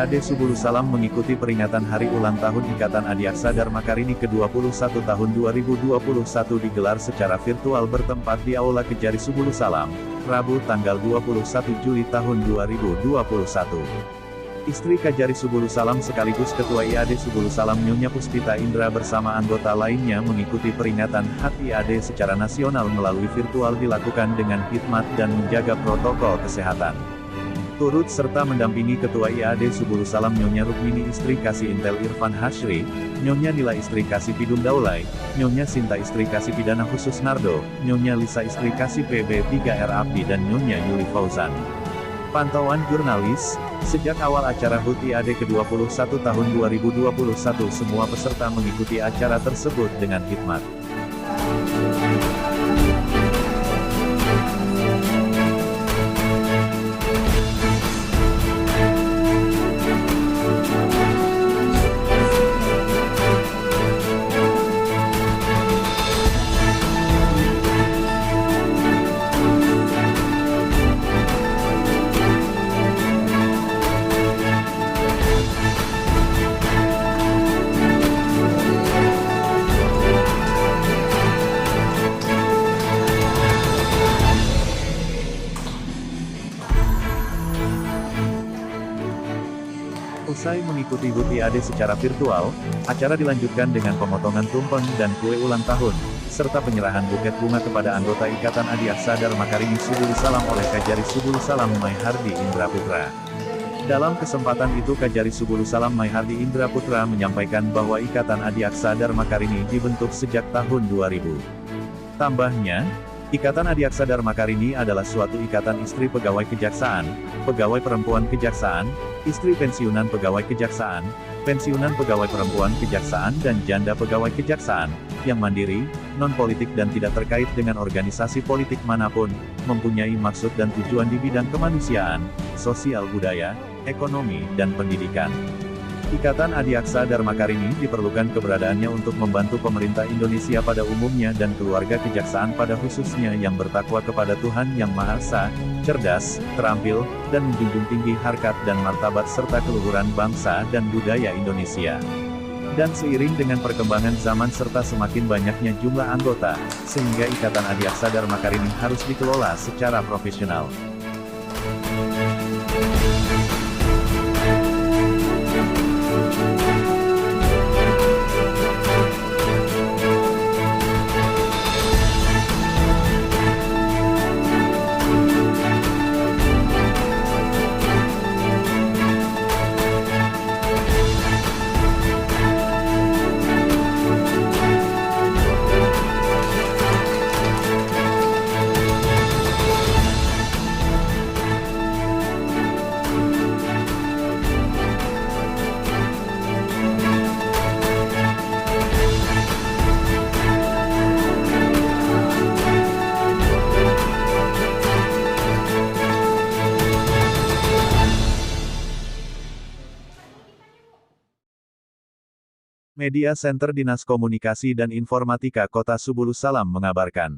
IAD Subulu Salam mengikuti peringatan Hari Ulang Tahun Ikatan Adiaksa Dharma Karini ke-21 tahun 2021 digelar secara virtual bertempat di Aula Kejari Subulu Salam, Rabu tanggal 21 Juli tahun 2021. Istri Kajari Subulu Salam sekaligus Ketua IAD Subulu Salam Nyonya Puspita Indra bersama anggota lainnya mengikuti peringatan HAT IAD secara nasional melalui virtual dilakukan dengan hikmat dan menjaga protokol kesehatan. Turut serta mendampingi Ketua IAD Subulu Salam Nyonya Rukmini istri Kasih Intel Irfan Hashri, Nyonya Nila istri Kasih Pidum Daulay, Nyonya Sinta istri Kasih Pidana Khusus Nardo, Nyonya Lisa istri Kasih PB3R Abdi dan Nyonya Yuli Fauzan. Pantauan jurnalis, sejak awal acara HUT IAD ke-21 tahun 2021 semua peserta mengikuti acara tersebut dengan hikmat. Usai mengikuti HUT IAD secara virtual, acara dilanjutkan dengan pemotongan tumpeng dan kue ulang tahun, serta penyerahan buket bunga kepada anggota Ikatan Adiaksa Dharma Karini Subulu Salam oleh Kajari Subulu Salam Maihardi Indra Putra. Dalam kesempatan itu Kajari Subulu Salam Maihardi Indra Putra menyampaikan bahwa Ikatan Adiaksa Dharma Karini dibentuk sejak tahun 2000. Tambahnya, Ikatan Adiaksa Dharma Karini adalah suatu ikatan istri pegawai kejaksaan, pegawai perempuan kejaksaan, istri pensiunan pegawai kejaksaan, pensiunan pegawai perempuan kejaksaan dan janda pegawai kejaksaan, yang mandiri, non-politik dan tidak terkait dengan organisasi politik manapun, mempunyai maksud dan tujuan di bidang kemanusiaan, sosial budaya, ekonomi, dan pendidikan. Ikatan Adiaksa Dharma Karini diperlukan keberadaannya untuk membantu pemerintah Indonesia pada umumnya dan keluarga kejaksaan pada khususnya yang bertakwa kepada Tuhan Yang Maha Esa, cerdas, terampil, dan menjunjung tinggi harkat dan martabat serta keluhuran bangsa dan budaya Indonesia. Dan seiring dengan perkembangan zaman serta semakin banyaknya jumlah anggota, sehingga Ikatan Adiaksa Dharma Karini harus dikelola secara profesional. Media Center Dinas Komunikasi dan Informatika Kota Subulu Salam mengabarkan.